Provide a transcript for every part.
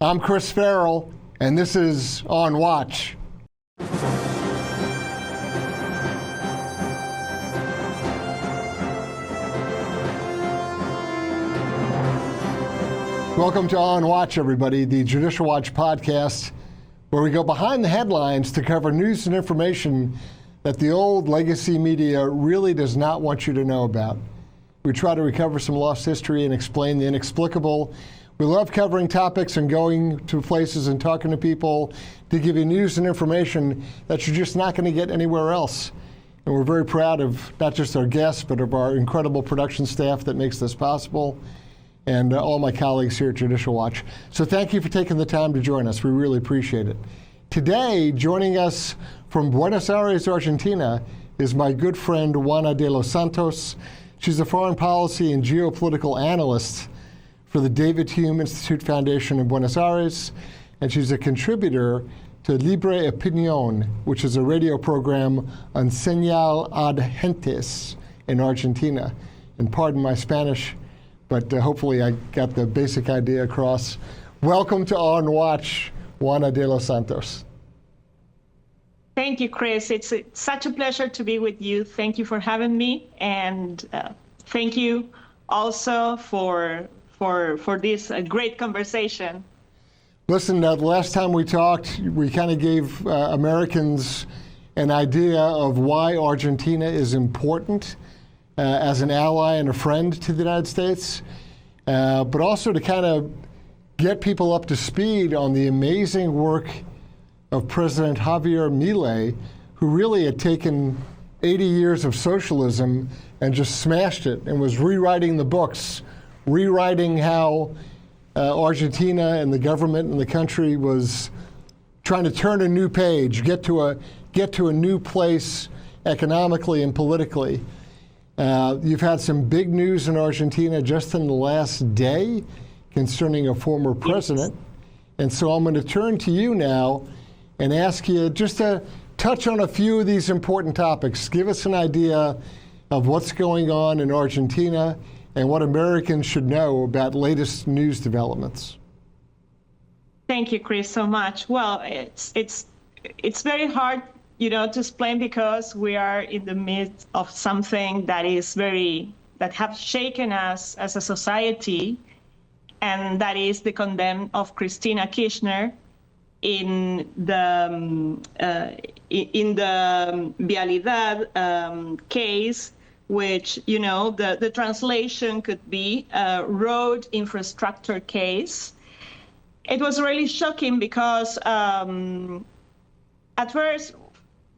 I'm Chris Farrell, and this is On Watch. Welcome to On Watch, everybody, the Judicial Watch podcast, where we go behind the headlines to cover news and information that the old legacy media really does not want you to know about. We try to recover some lost history and explain the inexplicable. We love covering topics and going to places and talking to people to give you news and information that you're just not going to get anywhere else. And we're very proud of not just our guests, but of our incredible production staff that makes this possible, and all my colleagues here at Judicial Watch. So thank you for taking the time to join us. We really appreciate it. Today, joining us from Buenos Aires, Argentina, is my good friend Juana de los Santos. She's a foreign policy and geopolitical analyst for the David Hume Institute Foundation in Buenos Aires, and she's a contributor to Libre Opinion, which is a radio program on Señal ad Gentes in Argentina. And pardon my Spanish, but hopefully I got the basic idea across. Welcome to On Watch, Juana de los Santos. Thank you, Chris. It's such a pleasure to be with you. Thank you for having me, and thank you also for this great conversation. Listen, the last time we talked, we kind of gave Americans an idea of why Argentina is important as an ally and a friend to the United States, but also to kind of get people up to speed on the amazing work of President Javier Milei, who really had taken 80 years of socialism and just smashed it and was rewriting the books, rewriting how Argentina and the government and the country was trying to turn a new page, get to a new place economically and politically. You've had some big news in Argentina just in the last day concerning a former president. And so I'm going to turn to you now and ask you just to touch on a few of these important topics. Give us an idea of what's going on in Argentina and what Americans should know about latest news developments. Thank you, Chris, so much. Well, it's very hard, to explain, because we are in the midst of something that have shaken us as a society, and that is the condemn of Cristina Kirchner in the Vialidad case, which, the translation could be road infrastructure case. It was really shocking because at first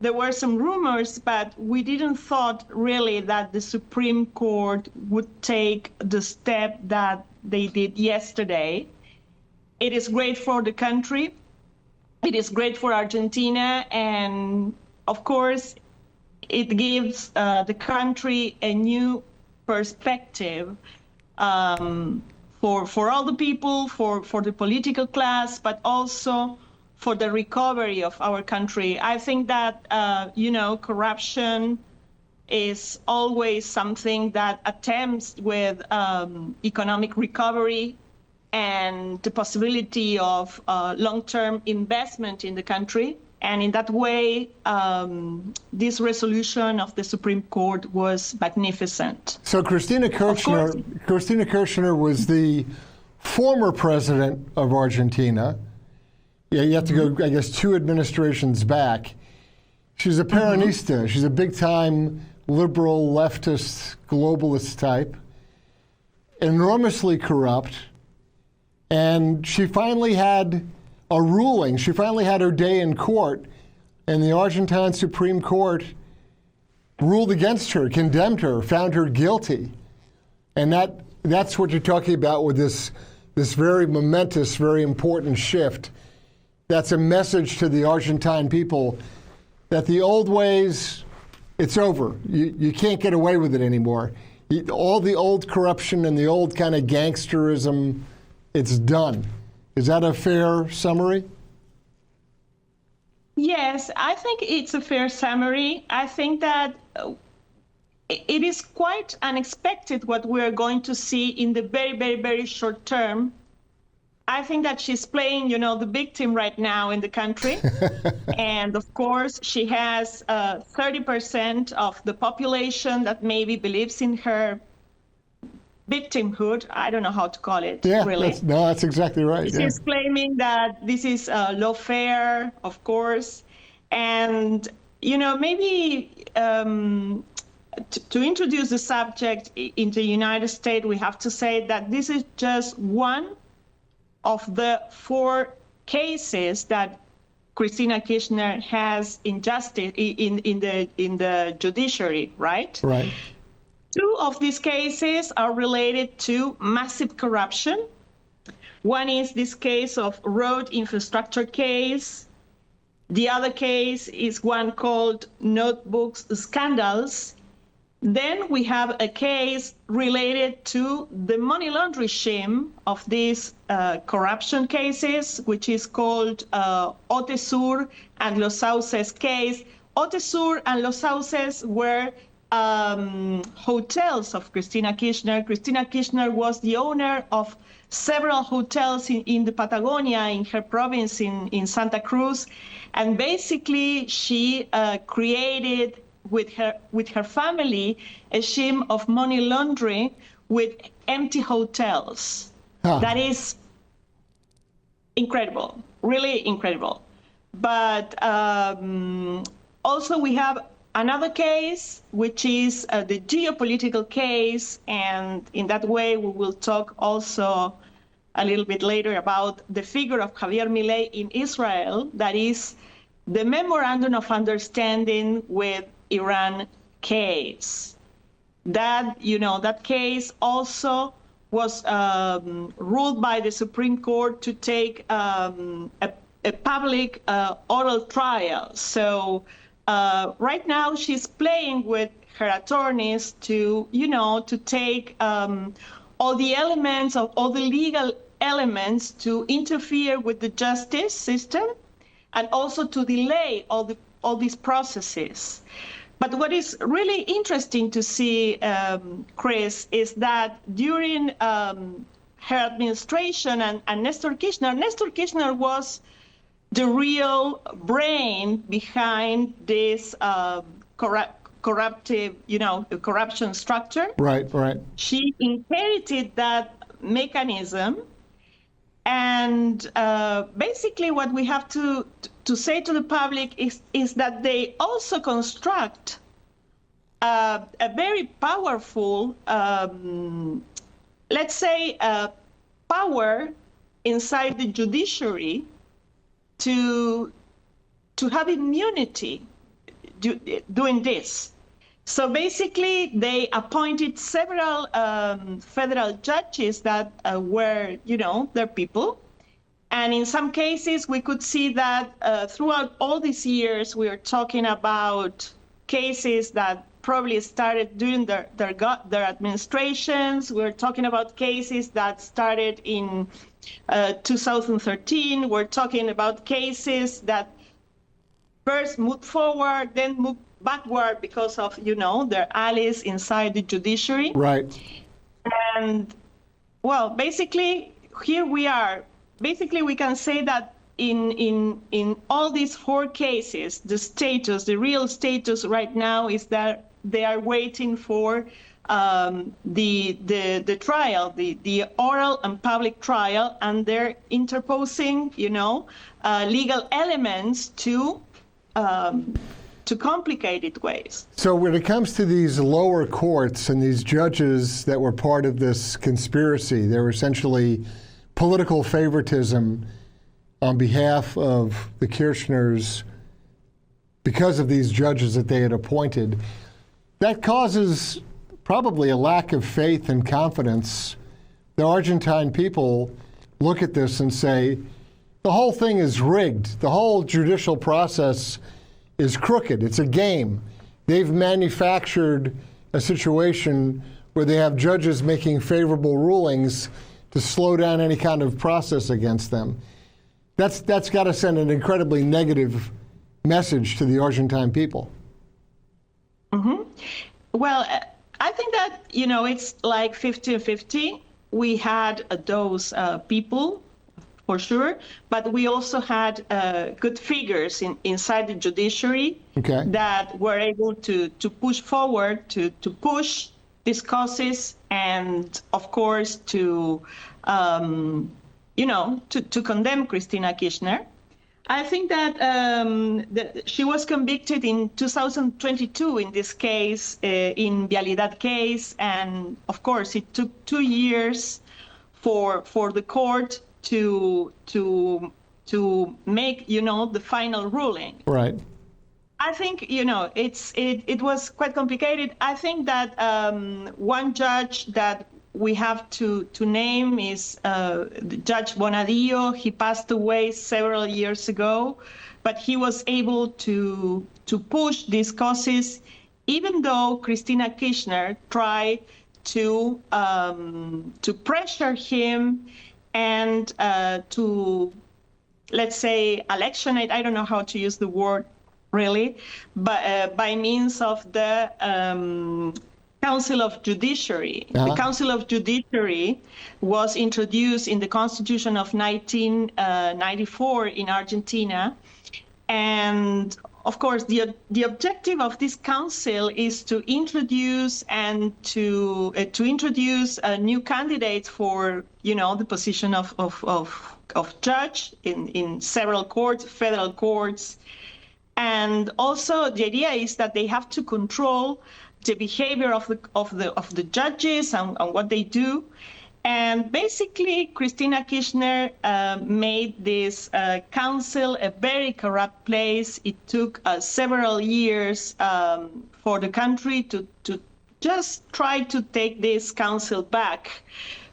there were some rumors, but we didn't thought really that the Supreme Court would take the step that they did yesterday. It is great for the country. It is great for Argentina, and of course, it gives the country a new perspective for all the people, for the political class, but also for the recovery of our country. I think that, corruption is always something that attempts with economic recovery and the possibility of long-term investment in the country. And in that way, this resolution of the Supreme Court was magnificent. So Cristina Kirchner was the former president of Argentina. Yeah, you have to go, I guess, 2 administrations back. She's a Peronista. Mm-hmm. She's a big-time liberal, leftist, globalist type, enormously corrupt. And she finally had a ruling. She finally had her day in court, and the Argentine Supreme Court ruled against her, condemned her, found her guilty. And that's what you're talking about with this very momentous, very important shift. That's a message to the Argentine people that the old ways, it's over. You can't get away with it anymore. All the old corruption and the old kind of gangsterism, it's done. Is that a fair summary? Yes, I think it's a fair summary. I think that it is quite unexpected what we're going to see in the very, very, very short term. I think that she's playing, the victim right now in the country. And of course, she has 30% of the population that maybe believes in her victimhood. I don't know how to call it, Yeah, really. that's exactly right. She's claiming that this is lawfare, of course. And, maybe to introduce the subject in the United States, we have to say that this is just one of the 4 cases that Christina Kirchner has in the judiciary, right? Right. 2 of these cases are related to massive corruption. One is this case of road infrastructure case. The other case is one called notebooks scandals. Then we have a case related to the money laundering scheme of these corruption cases, which is called Otesur and Los Sauces case. Otesur and Los Sauces were hotels of Christina Kirchner. Christina Kirchner was the owner of several hotels in the Patagonia, in her province in Santa Cruz. And basically, she created with her family a scheme of money laundering with empty hotels. That is incredible, really incredible. But also we have another case, which is the geopolitical case, and in that way we will talk also a little bit later about the figure of Javier Milei in Israel, that is the memorandum of understanding with Iran case. That, that case also was ruled by the Supreme Court to take a public oral trial. So right now she's playing with her attorneys to, to take all the elements of all the legal elements to interfere with the justice system and also to delay all these processes. But what is really interesting to see, Chris, is that during her administration and Nestor Kirchner was the real brain behind this corruption structure. Right. She inherited that mechanism. And basically what we have to say to the public is that they also construct a very powerful, let's say, power inside the judiciary to have immunity doing this. So basically, they appointed several federal judges that were, their people. And in some cases, we could see that throughout all these years, we are talking about cases that probably started during their administrations. We're talking about cases that started in 2013. We're talking about cases that first moved forward, then moved backward because of, their allies inside the judiciary. Right. And, well, basically, here we are. Basically, we can say that in all these 4 cases, the real status right now is that they are waiting for the trial, the oral and public trial, and they're interposing, legal elements to complicated ways. So when it comes to these lower courts and these judges that were part of this conspiracy, they were essentially political favoritism on behalf of the Kirchners because of these judges that they had appointed. That causes probably a lack of faith and confidence. The Argentine people look at this and say, the whole thing is rigged. The whole judicial process is crooked. It's a game. They've manufactured a situation where they have judges making favorable rulings to slow down any kind of process against them. That's got to send an incredibly negative message to the Argentine people. Mm-hmm. Well, I think that, it's like 50-50. We had those people for sure. But we also had good figures inside the judiciary that were able to push forward, to push these causes, and of course to condemn Cristina Kirchner. I think that she was convicted in 2022 in this case, in Vialidad case, and of course it took 2 years for the court to make the final ruling. Right. I think it was quite complicated. I think that one judge that we have to name is Judge Bonadillo. He passed away several years ago, but he was able to push these causes, even though Cristina Kirchner tried to pressure him and to, let's say, electionate. I don't know how to use the word really, but by means of the Council of Judiciary. The Council of Judiciary was introduced in the Constitution of 1994 in Argentina. And of course, the objective of this council is to introduce and to introduce new candidates for, the position of judge in several courts, federal courts. And also the idea is that they have to control the behavior of the judges and what they do. And basically, Cristina Kirchner made this council a very corrupt place. It took several years for the country to just try to take this council back.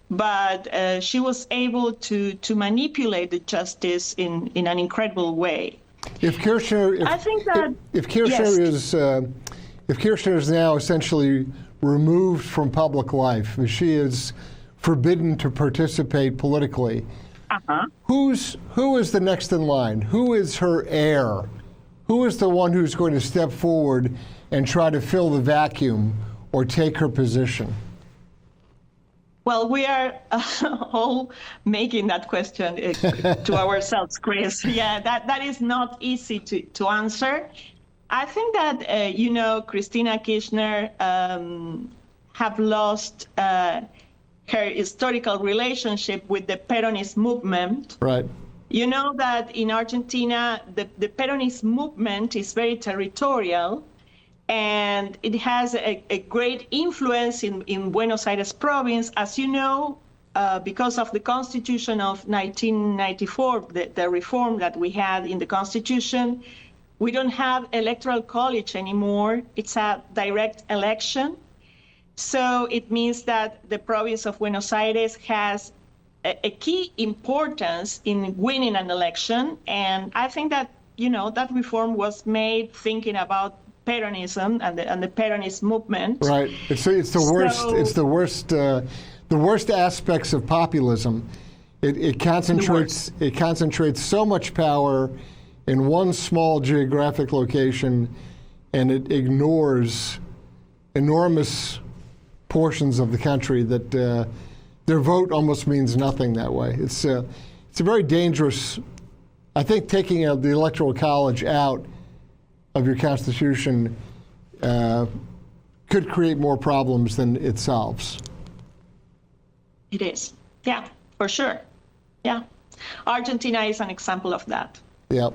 But she was able to manipulate the justice in an incredible way. If Kirchner is now essentially removed from public life, if she is forbidden to participate politically, who is the next in line? Who is her heir? Who is the one who's going to step forward and try to fill the vacuum or take her position? Well, we are all making that question to ourselves, Chris. Yeah, that is not easy to answer. I think that, Cristina Kirchner have lost her historical relationship with the Peronist movement. Right. You know that in Argentina, the Peronist movement is very territorial, and it has a great influence in Buenos Aires province. As you know, because of the Constitution of 1994, the reform that we had in the Constitution, we don't have electoral college anymore. It's a direct election. So it means that the province of Buenos Aires has a key importance in winning an election. And I think that, that reform was made thinking about Peronism and the Peronist movement. Right. It's the worst. So, it's the worst aspects of populism. It concentrates so much power in one small geographic location, and it ignores enormous portions of the country that their vote almost means nothing that way. It's a very dangerous. I think taking the Electoral College out of your Constitution could create more problems than it solves. It is. Yeah, for sure. Yeah. Argentina is an example of that. Yep.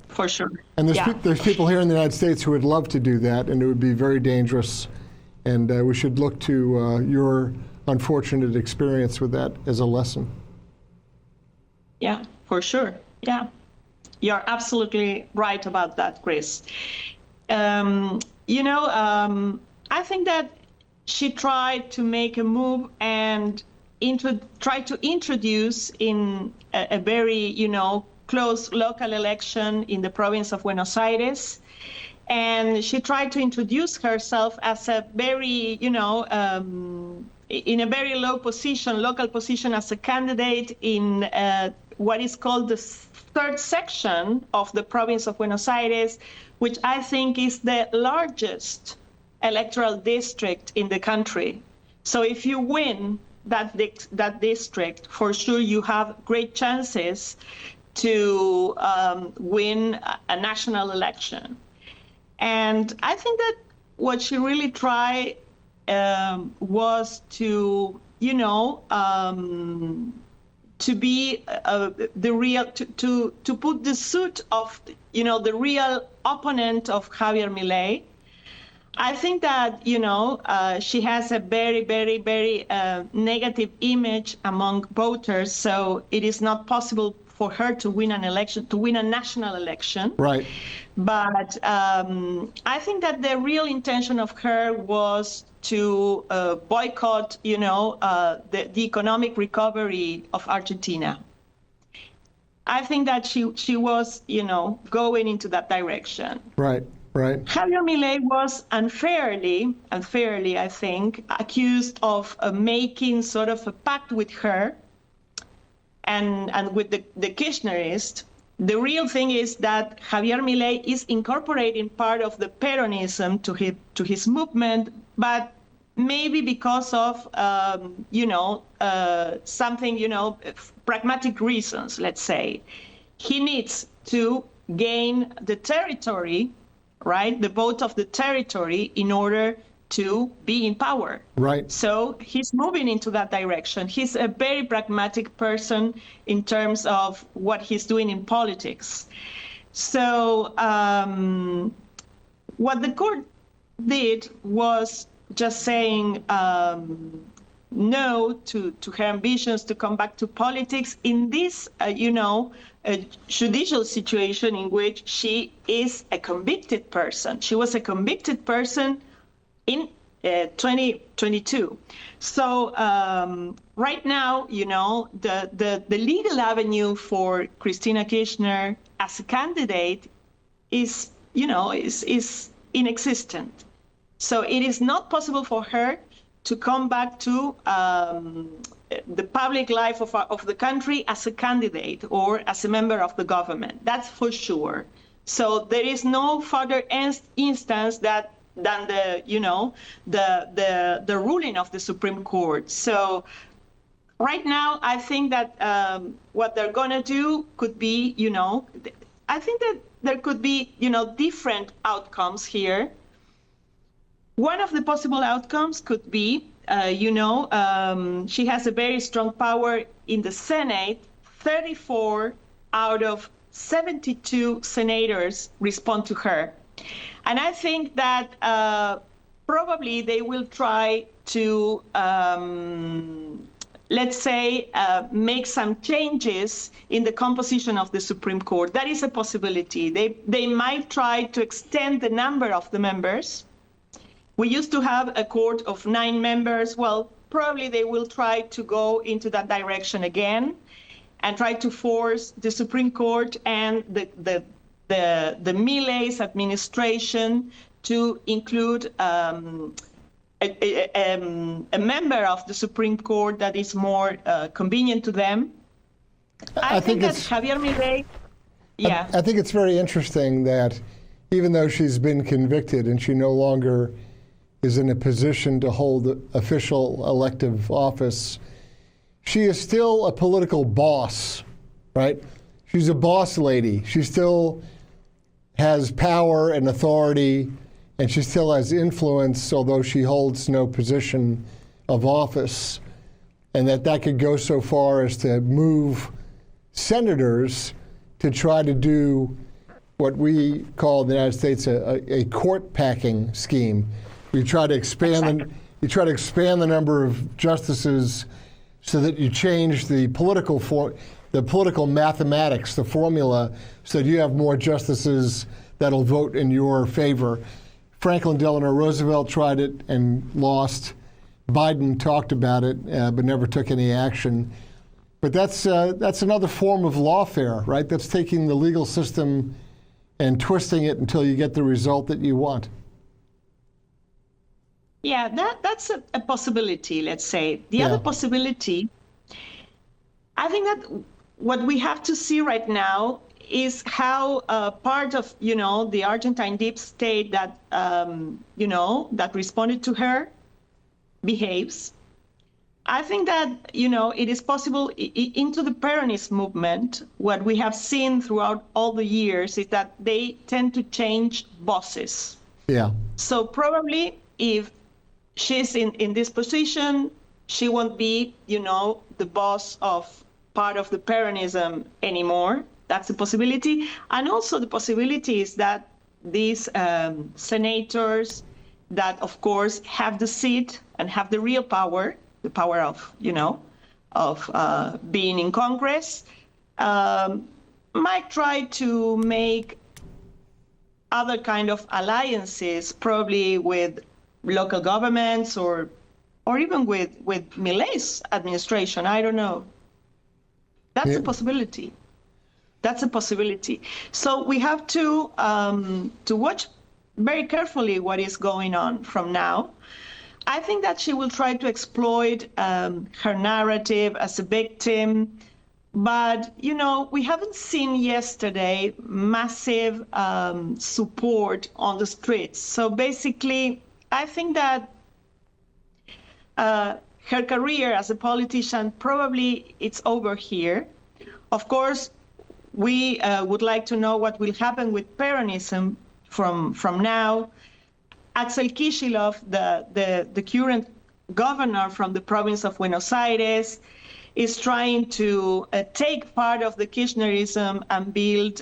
For sure. And there's people here in the United States who would love to do that, and it would be very dangerous. And we should look to your unfortunate experience with that as a lesson. Yeah, for sure. Yeah. You're absolutely right about that, Chris. I think that she tried to make a move and try to introduce in a very, close local election in the province of Buenos Aires. And she tried to introduce herself as a very, in a very local position as a candidate in what is called the third section of the province of Buenos Aires, which I think is the largest electoral district in the country. So if you win that district, for sure you have great chances to win a national election. And I think that what she really tried was to, to be the real, to put the suit of, the real opponent of Javier Milei. I think that, she has a very, very, very negative image among voters. So it is not possible for her to win an election, to win a national election. Right. But I think that the real intention of her was to boycott, the economic recovery of Argentina. I think that she was, going into that direction. Right. Right. Javier Milei was unfairly, I think, accused of making sort of a pact with her and with the Kirchnerists. The real thing is that Javier Milei is incorporating part of the Peronism to his movement, but maybe because of, something, pragmatic reasons, let's say. He needs to gain the territory, right, the vote of the territory in order to be in power. Right. So he's moving into that direction. He's a very pragmatic person in terms of what he's doing in politics. So what the court did was just saying no to her ambitions to come back to politics in this, a judicial situation in which she is a convicted person. She was a convicted person in 2022. So right now, the legal avenue for Cristina Kirchner as a candidate is inexistent. So it is not possible for her to come back to the public life of the country as a candidate or as a member of the government. That's for sure. So there is no further instance than the ruling of the Supreme Court. So right now, I think that what they're going to do could be, I think that there could be, different outcomes here. One of the possible outcomes could be, she has a very strong power in the Senate. 34 out of 72 senators respond to her. And I think that probably they will try to, let's say, make some changes in the composition of the Supreme Court. That is a possibility. They might try to extend the number of the members. We used to have a court of 9 members. Well, probably they will try to go into that direction again and try to force the Supreme Court and the Milei's administration to include a member of the Supreme Court that is more convenient to them. I think that Javier Milei, yeah. I think it's very interesting that even though she's been convicted and she no longer is in a position to hold official elective office, she is still a political boss, right? She's a boss lady. She still has power and authority, and she still has influence, although she holds no position of office. And that could go so far as to move senators to try to do what we call in the United States a court packing scheme. You try to expand the number of justices so that you change the political mathematics, the formula, so that you have more justices that'll vote in your favor. Franklin Delano Roosevelt tried it and lost. Biden talked about it, but never took any action. But that's another form of lawfare, right? That's taking the legal system and twisting it until you get the result that you want. Yeah, that's a possibility, let's say. The other possibility, I think that what we have to see right now is how part of, the Argentine deep state that, that responded to her behaves. I think that, it is possible into the Peronist movement. What we have seen throughout all the years is that they tend to change bosses. Yeah. So probably if she's in this position, she won't be, the boss of part of the Peronism anymore. That's a possibility. And also the possibility is that these senators that, of course, have the seat and have the real power, the power of, being in Congress, might try to make other kind of alliances, probably with local governments or even with Milei's administration. I don't know. That's a possibility. That's a possibility. So we have to watch very carefully what is going on from now. I think that she will try to exploit her narrative as a victim. But, we haven't seen yesterday massive support on the streets. So basically, I think that her career as a politician, probably it's over here. Of course, we would like to know what will happen with Peronism from now. Axel Kicillof, the current governor from the province of Buenos Aires, is trying to take part of the Kirchnerism and build,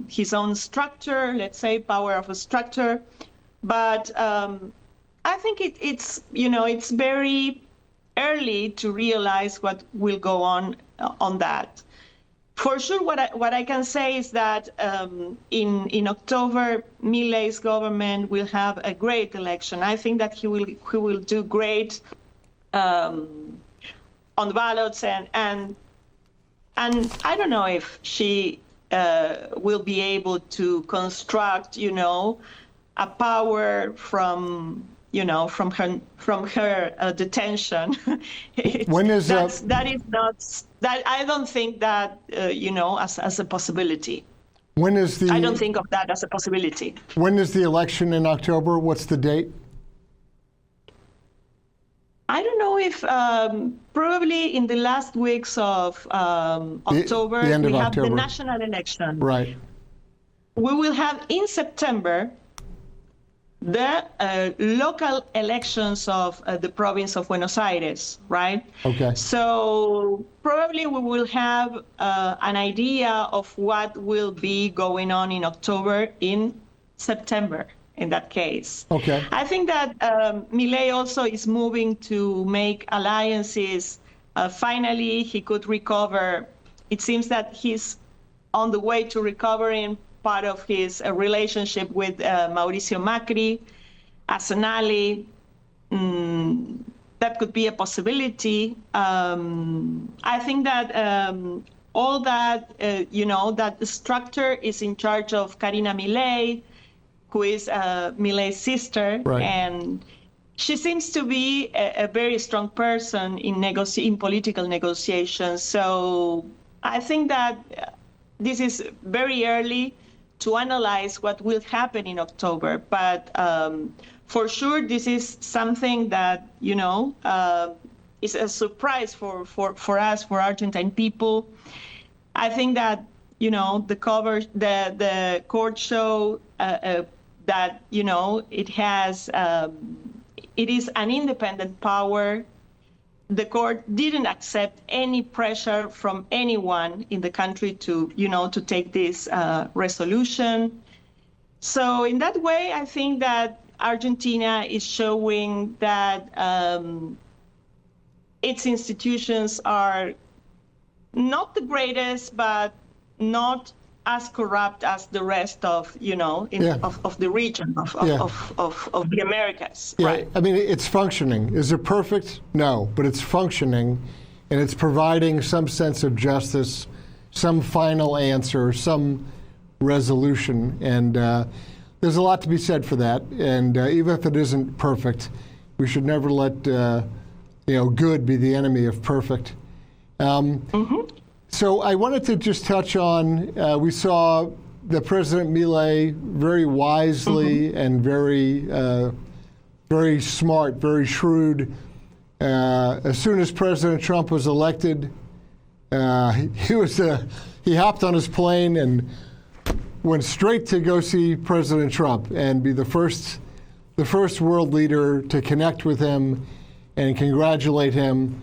his own structure, let's say, power of a structure. But I think it's very early to realize what will go on that. For sure, what I can say is that in October, Milei's government will have a great election. I think that he will do great on the ballots, and I don't know if she will be able to construct, a power from her detention. When is that is not that I don't think that as a possibility. When is I don't think of that as a possibility. When is the election in October? What's the date? I don't know if probably in the last weeks of October, the end of we have October. the national election. Right. We will have in September the local elections of the province of Buenos Aires, right? Okay. So probably we will have an idea of what will be going on in October in September. In that case. Okay. I think that Milei also is moving to make alliances. Finally, he could recover. It seems that he's on the way to recovering part of his relationship with Mauricio Macri as an ally. That could be a possibility. I think that all that, that the structure is in charge of Karina Milei, who is Milei's sister, right. And she seems to be a very strong person in political negotiations. So I think that this is very early to analyze what will happen in October. But for sure, this is something that is a surprise for us, for Argentine people. I think that the court show. That it is an independent power. The court didn't accept any pressure from anyone in the country to take this resolution. So in that way, I think that Argentina is showing that its institutions are not the greatest, but not as corrupt as the rest of of the region of the Americas. Yeah, right? I mean, it's functioning. Is it perfect? No, but it's functioning, and it's providing some sense of justice, some final answer, some resolution, and there's a lot to be said for that. And even if it isn't perfect, we should never let good be the enemy of perfect. So I wanted to just touch on, we saw the President Milei very wisely and very smart, very shrewd, As soon as President Trump was elected, he hopped on his plane and went straight to go see President Trump and be the first world leader to connect with him and congratulate him.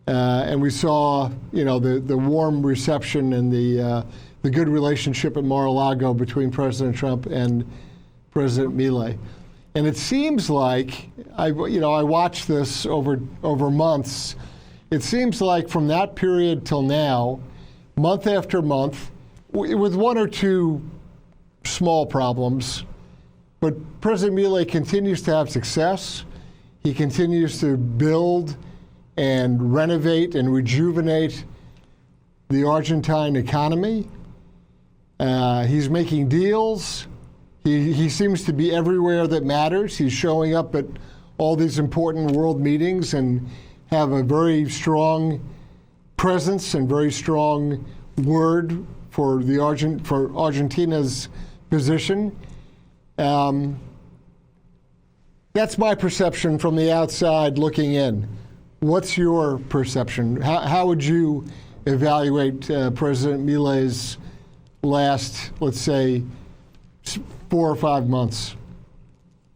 And we saw, the warm reception and the good relationship at Mar-a-Lago between President Trump and President Milei. And it seems like, I watched this over months. It seems like from that period till now, month after month, with one or two small problems, but President Milei continues to have success. He continues to build and renovate and rejuvenate the Argentine economy. He's making deals. He seems to be everywhere that matters. He's showing up at all these important world meetings and have a very strong presence and very strong word for Argentina's position. That's my perception from the outside looking in. What's your perception? How would you evaluate President Milei's last, let's say, 4 or 5 months?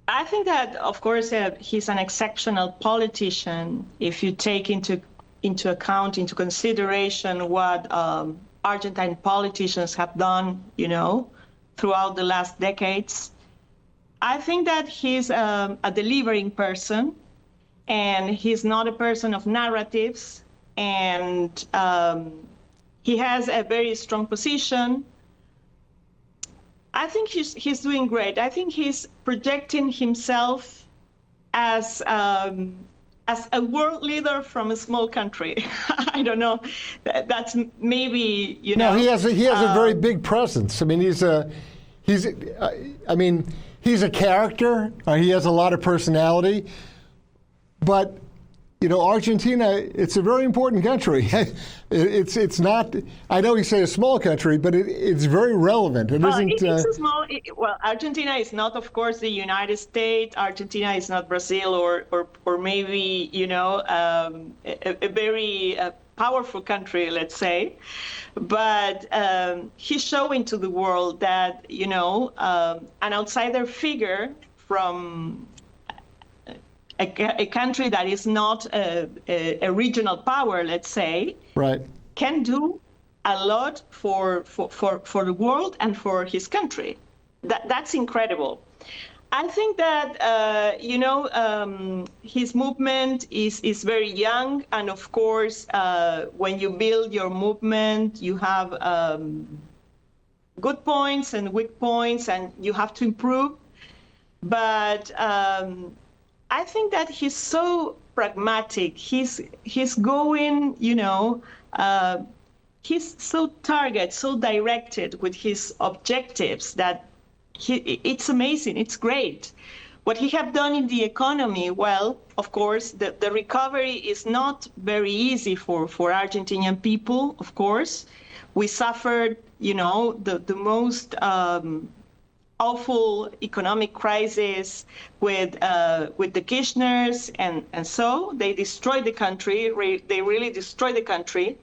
I think that, of course, he's an exceptional politician if you take into consideration what Argentine politicians have done, throughout the last decades. I think that he's a delivering person, and he's not a person of narratives, and he has a very strong position. I think he's doing great. I think he's projecting himself as a world leader from a small country. I don't know. That's maybe, No, he has a very big presence. I mean, he's a character. He has a lot of personality. But Argentina, it's a very important country. It's not. I know you say a small country, but it's very relevant. It isn't. It's a small. Argentina is not, of course, the United States. Argentina is not Brazil or maybe a very powerful country, let's say. But he's showing to the world that an outsider figure from a country that is not a regional power, let's say, right, can do a lot for the world and for his country. That's incredible. I think that his movement is very young, and of course, when you build your movement, you have good points and weak points, and you have to improve. But I think that he's so pragmatic. He's going, he's so so directed with his objectives that it's amazing. It's great. What he have done in the economy, well, of course, the recovery is not very easy for Argentinian people, of course. We suffered, the most awful economic crisis with the Kirchners, and so they destroyed the country. They really destroyed the country.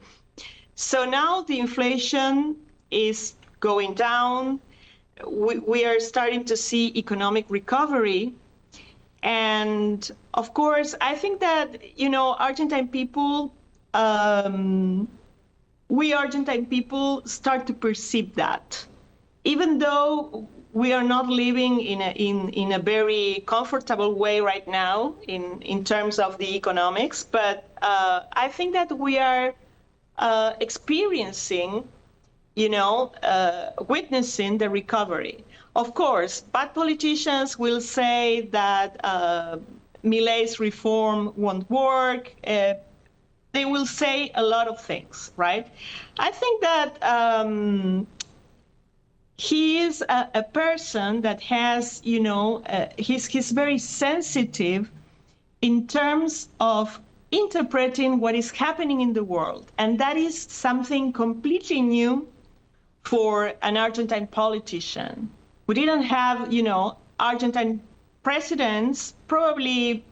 So now the inflation is going down. We are starting to see economic recovery. And of course, I think that, Argentine people, we Argentine people start to perceive that. Even though we are not living in a very comfortable way right now in terms of the economics, but I think that we are experiencing, witnessing the recovery. Of course, bad politicians will say that Milei's reform won't work. They will say a lot of things, right? I think that he is a person that has, he's very sensitive in terms of interpreting what is happening in the world. And that is something completely new for an Argentine politician. We didn't have, Argentine presidents probably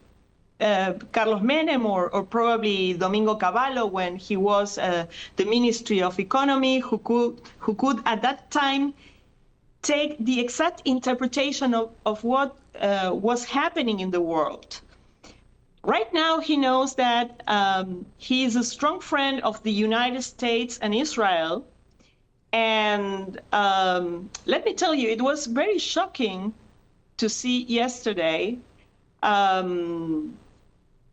Carlos Menem or probably Domingo Cavallo when he was the Ministry of Economy, who could at that time take the exact interpretation of what was happening in the world. Right now, he knows that he is a strong friend of the United States and Israel. And let me tell you, it was very shocking to see yesterday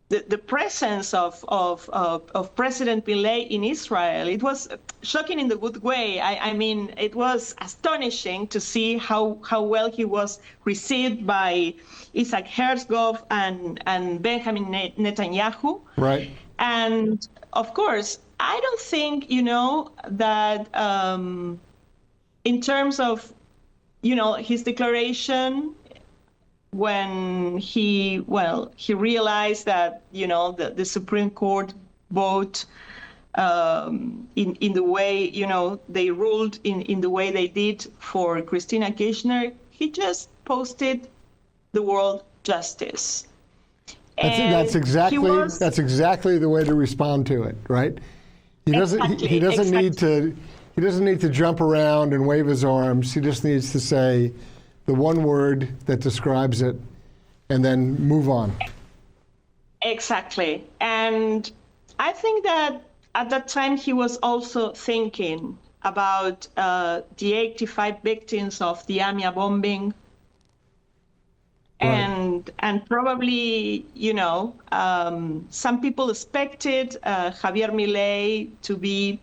the presence of President Milei in Israel. It was shocking in the good way. I mean, it was astonishing to see how well he was received by Isaac Herzog and Benjamin Netanyahu. Right. And of course, I don't think, that in terms of, his declaration, when he realized that, the Supreme Court vote in the way, they ruled in the way they did for Christina Kirchner, he just posted the word justice. That's exactly the way to respond to it, right? He doesn't need to jump around and wave his arms. He just needs to say the one word that describes it and then move on. Exactly. And I think that at that time he was also thinking about the 85 victims of the AMIA bombing. Right. And probably, some people expected Javier Milei to be,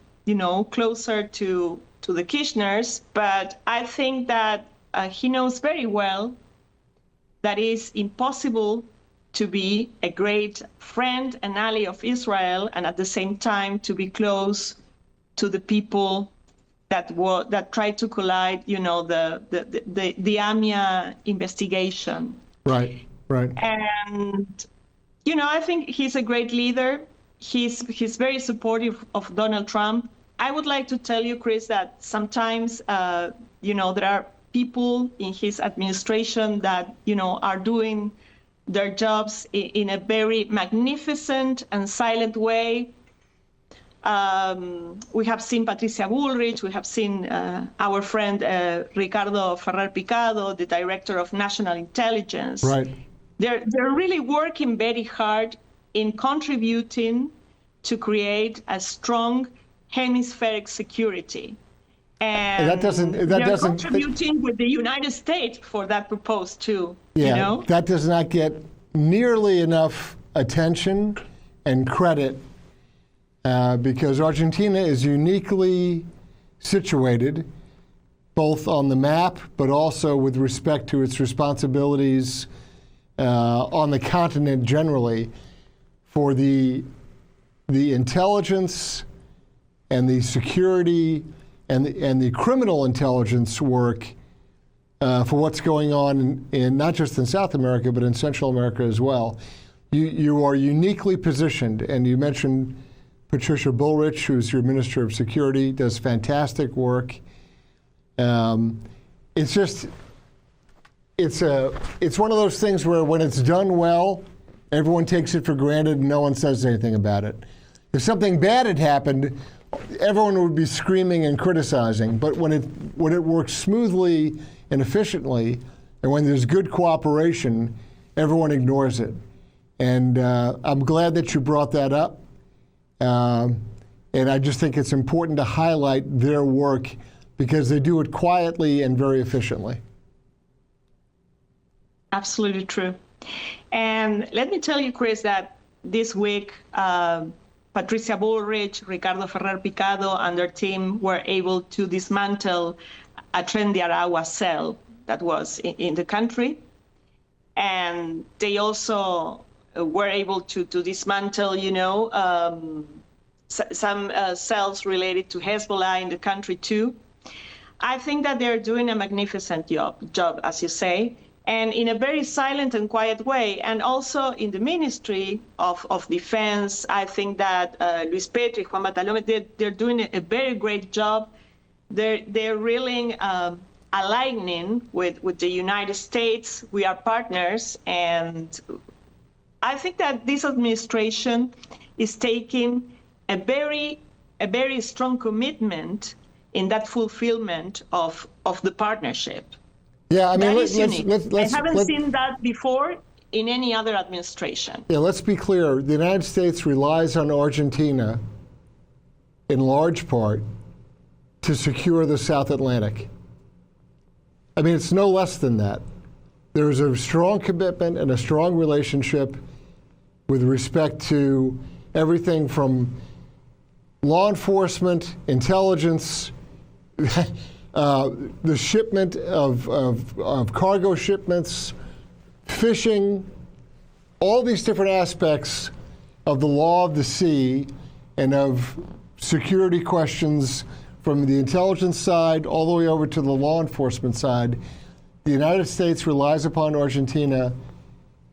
closer to the Kirchners, but I think that he knows very well that it's impossible to be a great friend and ally of Israel and at the same time to be close to the people that tried to collide, the AMIA investigation. Right. And, I think he's a great leader. He's very supportive of Donald Trump. I would like to tell you, Chris, that sometimes, there are people in his administration that, are doing their jobs in a very magnificent and silent way. We have seen Patricia Bullrich, we have seen our friend Ricardo Ferrer Picado, the director of national intelligence. Right. They're really working very hard in contributing to create a strong hemispheric security. And they're contributing with the United States for that purpose too. Yeah, that does not get nearly enough attention and credit because Argentina is uniquely situated, both on the map, but also with respect to its responsibilities on the continent generally, for the intelligence and the security and the criminal intelligence work for what's going on in not just in South America, but in Central America as well. You are uniquely positioned, and you mentioned Patricia Bullrich, who's your Minister of Security, does fantastic work. It's one of those things where when it's done well, everyone takes it for granted and no one says anything about it. If something bad had happened, everyone would be screaming and criticizing. But when it works smoothly and efficiently, and when there's good cooperation, everyone ignores it. And I'm glad that you brought that up. And I just think it's important to highlight their work because they do it quietly and very efficiently. Absolutely true. And let me tell you, Chris, that this week, Patricia Bullrich, Ricardo Ferrer Picado, and their team were able to dismantle a Tren de Aragua cell that was in the country. And they also were able to dismantle, some cells related to Hezbollah in the country too. I think that they're doing a magnificent job, as you say, and in a very silent and quiet way. And also in the Ministry of Defense, I think that Luis Petri, Juan Batalome, they're doing a very great job. They're really aligning with the United States. We are partners, and I think that this administration is taking a very strong commitment in that fulfillment of the partnership. Yeah, I mean, That is unique. I haven't seen that before in any other administration. Yeah, let's be clear. The United States relies on Argentina in large part to secure the South Atlantic. I mean, it's no less than that. There's a strong commitment and a strong relationship with respect to everything from law enforcement, intelligence, the shipment of cargo shipments, fishing, all these different aspects of the law of the sea and of security questions from the intelligence side all the way over to the law enforcement side. The United States relies upon Argentina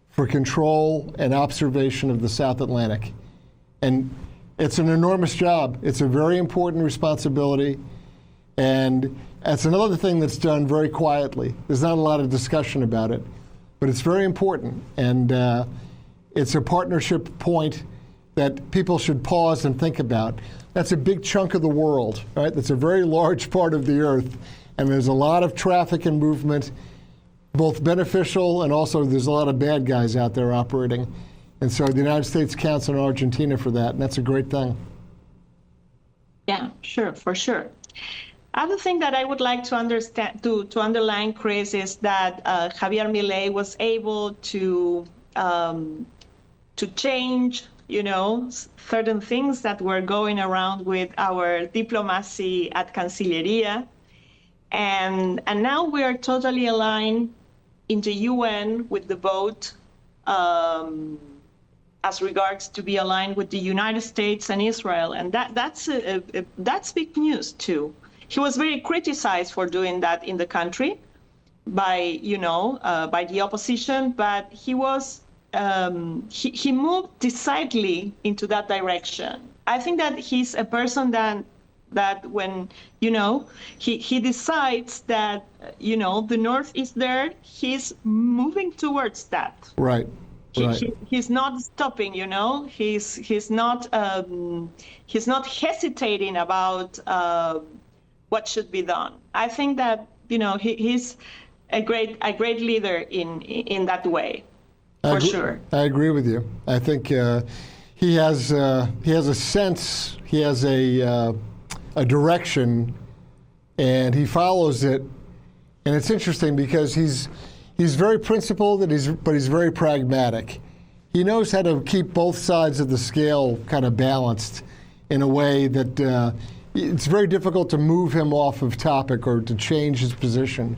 for control and observation of the South Atlantic. And it's an enormous job. It's a very important responsibility. And that's another thing that's done very quietly. There's not a lot of discussion about it, but it's very important. And it's a partnership point that people should pause and think about. That's a big chunk of the world, right? That's a very large part of the earth. And there's a lot of traffic and movement, both beneficial and also there's a lot of bad guys out there operating. And so the United States counts on Argentina for that, and that's a great thing. Yeah, sure, for sure. Other thing that I would like to underline, Chris, is that Javier Milei was able to change, certain things that were going around with our diplomacy at Cancilleria, and now we are totally aligned in the UN with the vote as regards to be aligned with the United States and Israel, and that's big news too. He was very criticized for doing that in the country by the opposition, but he was he moved decidedly into that direction. I think that he's a person that when he decides that the North is there, he's moving towards that. Right. He's not stopping. He's not hesitating about what should be done. I think that he's a great leader in that way, for sure. I agree with you. I think he has a sense, he has a direction, and he follows it. And it's interesting because he's very principled, but he's very pragmatic. He knows how to keep both sides of the scale kind of balanced in a way that it's very difficult to move him off of topic or to change his position.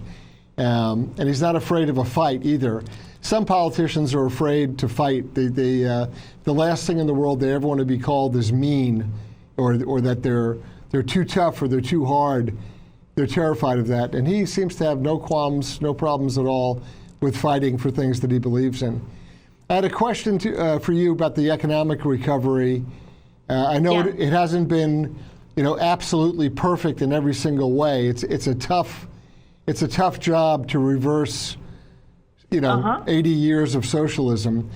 And he's not afraid of a fight either. Some politicians are afraid to fight. The last thing in the world they ever want to be called is mean, or that they're too tough or they're too hard. They're terrified of that. And he seems to have no qualms, no problems at all with fighting for things that he believes in. I had a question for you about the economic recovery. I know it hasn't been absolutely perfect in every single way. It's a tough job to reverse 80 years of socialism,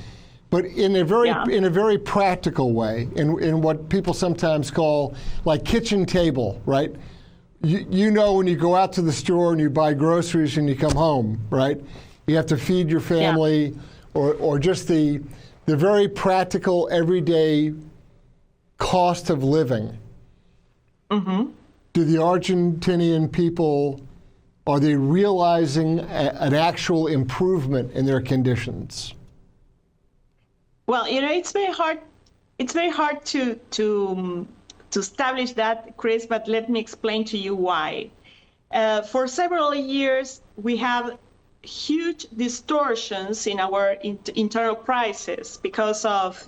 but in a very practical way, in what people sometimes call like kitchen table, right? When you go out to the store and you buy groceries and you come home, right? You have to feed your family, or just the very practical everyday cost of living. Mm-hmm. Do the Argentinian people, are they realizing an actual improvement in their conditions? Well, it's very hard. It's very hard to establish that, Chris. But let me explain to you why. For several years, we have huge distortions in our internal prices because of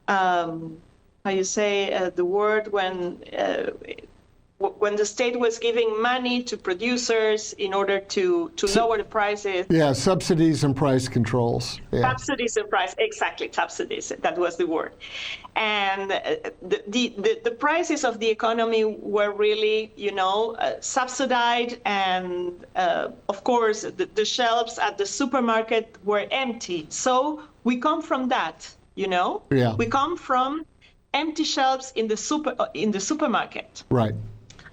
how you say the word when when the state was giving money to producers in order to lower the prices. Yeah, subsidies and price controls. Yeah. Subsidies and price, exactly, subsidies, that was the word. And the prices of the economy were really, subsidized, and of course, the shelves at the supermarket were empty. So we come from that, Yeah. We come from empty shelves in the supermarket. Right.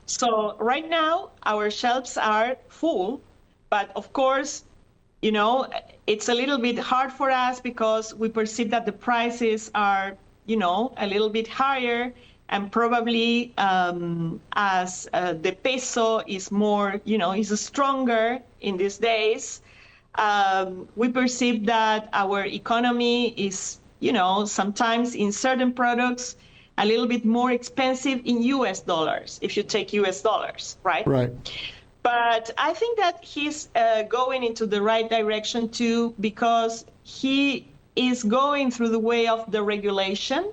So right now, our shelves are full, but of course, it's a little bit hard for us because we perceive that the prices are, a little bit higher, and probably as the peso is more, is stronger in these days, we perceive that our economy is, sometimes in certain products, a little bit more expensive in US dollars, if you take US dollars, right? Right. But I think that he's going into the right direction too, because he is going through the way of the regulation,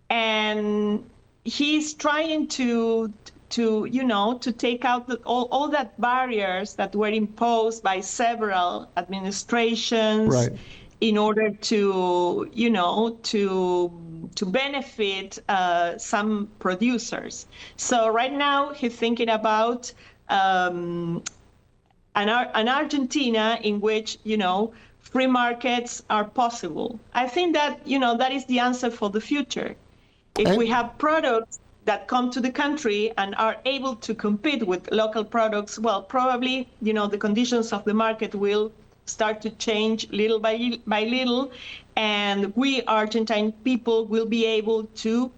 and he's trying to take out all that barriers that were imposed by several administrations, Right, in order to benefit some producers. So right now he's thinking about an Argentina in which, free markets are possible. I think that, that is the answer for the future. If we have products that come to the country and are able to compete with local products, well, probably, the conditions of the market will start to change little by little, and we Argentine people will be able to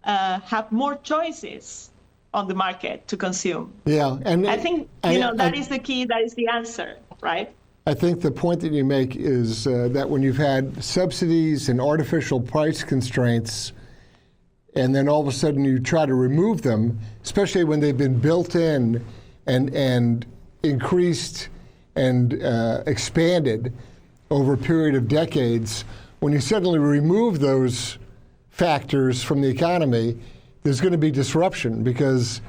have more choices on the market to consume. Yeah, and I think that is the key. That is the answer, right? I think the point that you make is that when you've had subsidies and artificial price constraints, and then all of a sudden you try to remove them, especially when they've been built in and increased and expanded over a period of decades, when you suddenly remove those factors from the economy, there's going to be disruption, because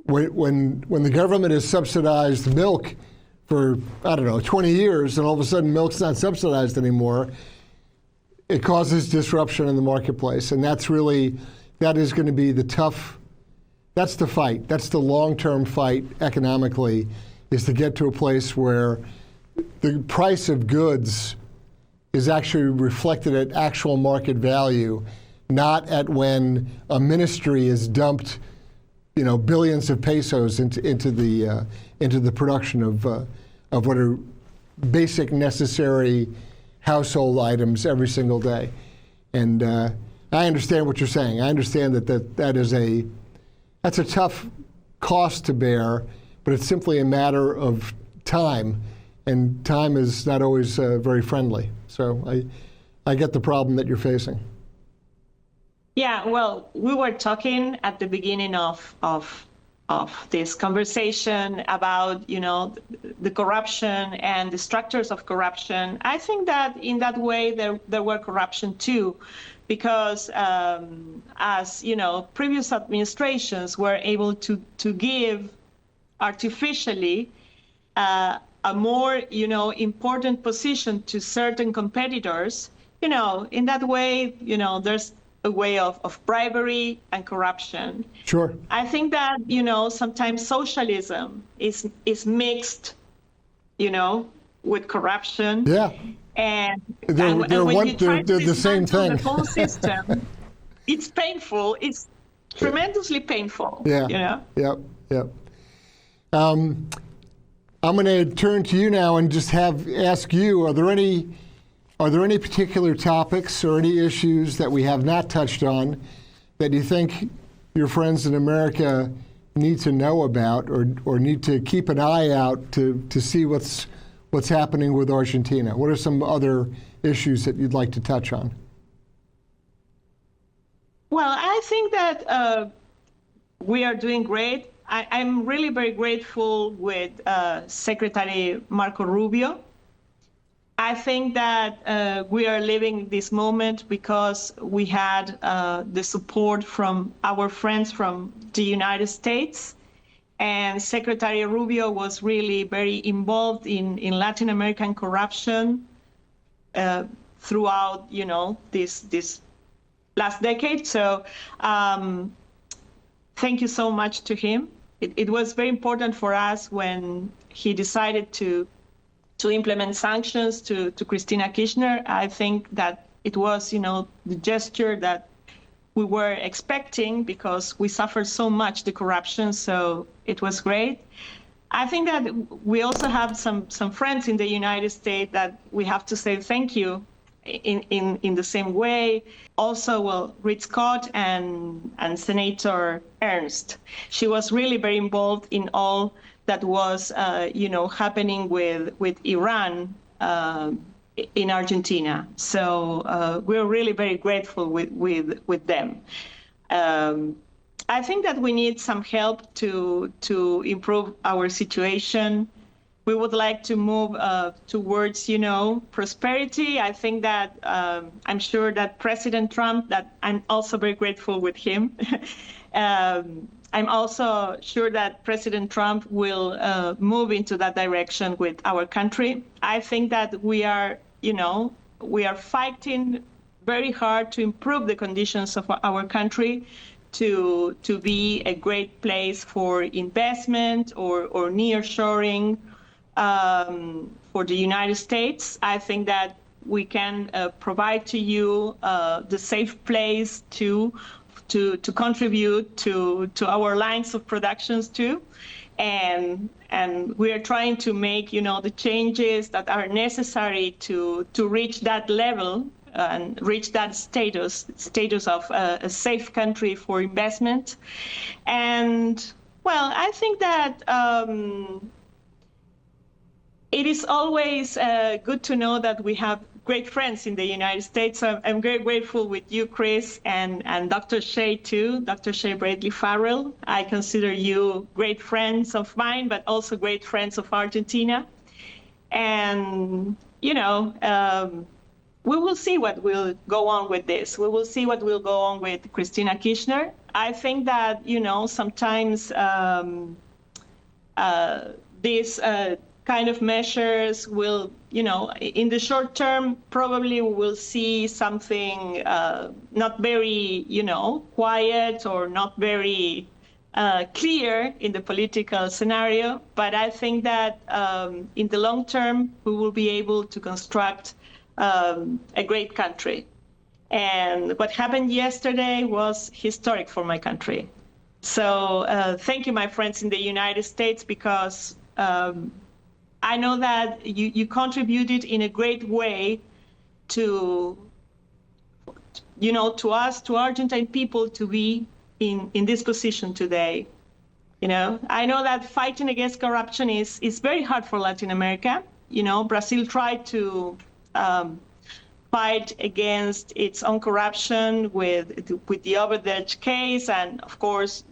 when the government has subsidized milk for, 20 years, and all of a sudden milk's not subsidized anymore, it causes disruption in the marketplace. And that is going to be that's the fight. That's the long-term fight economically, is to get to a place where the price of goods is actually reflected at actual market value, not at when a ministry is dumped, billions of pesos into the production of what are basic necessary household items every single day. And I understand what you're saying. I understand that's a tough cost to bear, but it's simply a matter of time, and time is not always very friendly. So I get the problem that you're facing. Yeah, well, we were talking at the beginning of this conversation about, the corruption and the structures of corruption. I think that in that way there were corruption too, because as previous administrations were able to give artificially a more important position to certain competitors, in that way, there's a way of bribery and corruption. Sure. I think that, sometimes socialism is mixed, with corruption. Yeah. And they're the same thing. The whole system, it's painful. It's tremendously painful. Yeah. Yep. I'm going to turn to you now and just ask you, are there any particular topics or any issues that we have not touched on that you think your friends in America need to know about, or need to keep an eye out to see what's happening with Argentina? What are some other issues that you'd like to touch on? Well, I think that we are doing great. I'm really very grateful with Secretary Marco Rubio. I think that we are living this moment because we had the support from our friends from the United States. And Secretary Rubio was really very involved in Latin American corruption throughout, this last decade. So thank you so much to him. It was very important for us when he decided to implement sanctions to Cristina Kirchner. I think that it was, the gesture that we were expecting because we suffered so much the corruption. So it was great. I think that we also have some friends in the United States that we have to say thank you in the same way. Also, well, Rick Scott and Senator Ernst. She was really very involved in all that was, happening with Iran in Argentina. So we're really very grateful with them. I think that we need some help to improve our situation. We would like to move towards, prosperity. I think that I'm sure that President Trump, that I'm also very grateful with him. I'm also sure that President Trump will move into that direction with our country. I think that we are fighting very hard to improve the conditions of our country to be a great place for investment or nearshoring for the United States. I think that we can provide to you the safe place to contribute to our lines of productions too. And we are trying to make, the changes that are necessary to reach that level and reach that status of a safe country for investment. And, well, I think that it is always good to know that we have great friends in the United States. So I'm very grateful with you, Chris, and Dr. Shea, too, Dr. Shea Bradley Farrell. I consider you great friends of mine, but also great friends of Argentina. And, we will see what will go on with this. We will see what will go on with Cristina Kirchner. I think that, sometimes these kind of measures will, in the short term, probably we will see something not very, quiet or not very clear in the political scenario. But I think that in the long term, we will be able to construct a great country. And what happened yesterday was historic for my country. So thank you, my friends in the United States, because I know that you contributed in a great way to us, to Argentine people, to be in this position today. I know that fighting against corruption is very hard for Latin America. Brazil tried to fight against its own corruption with the Odebrecht case, and of course,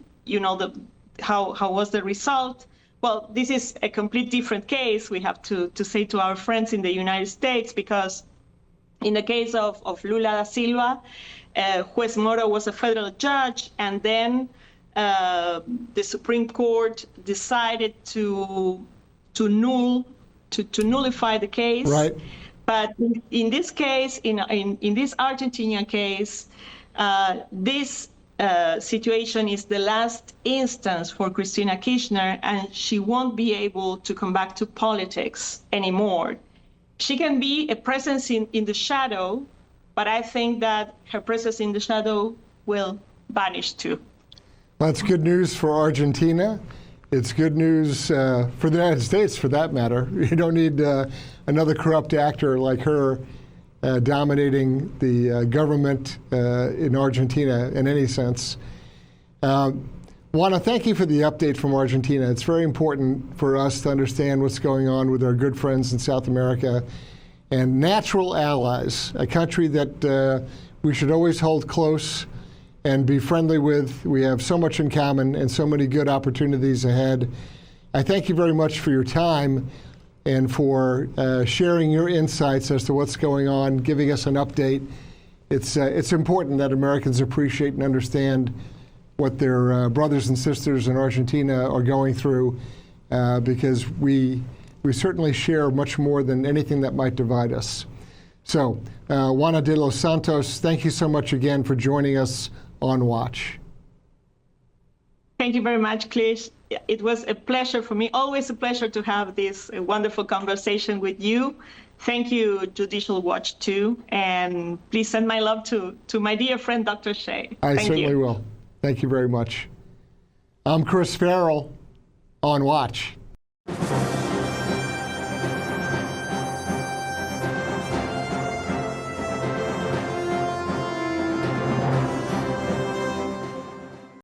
how was the result? Well, this is a complete different case, we have to say to our friends in the United States, because in the case of Lula da Silva, Juez Moro was a federal judge, and then the Supreme Court decided to nullify the case. Right. But in this case, in this Argentinian case, this situation is the last instance for Cristina Kirchner, and she won't be able to come back to politics anymore. She can be a presence in the shadow, but I think that her presence in the shadow will vanish too. That's good news for Argentina. It's good news for the United States, for that matter. You don't need another corrupt actor like her dominating the government in Argentina in any sense. Juana, thank you for the update from Argentina. It's very important for us to understand what's going on with our good friends in South America and natural allies, a country that we should always hold close and be friendly with. We have so much in common and so many good opportunities ahead. I thank you very much for your time. and for sharing your insights as to what's going on, giving us an update. It's important that Americans appreciate and understand what their brothers and sisters in Argentina are going through, because we certainly share much more than anything that might divide us. So, Juana de los Santos, thank you so much again for joining us on Watch. Thank you very much, Clich. It was a pleasure for me, always a pleasure to have this wonderful conversation with you. Thank you, Judicial Watch, too. And please send my love to my dear friend, Dr. Shea. I Thank certainly you. will. Thank you very much. I'm Chris Farrell on Watch.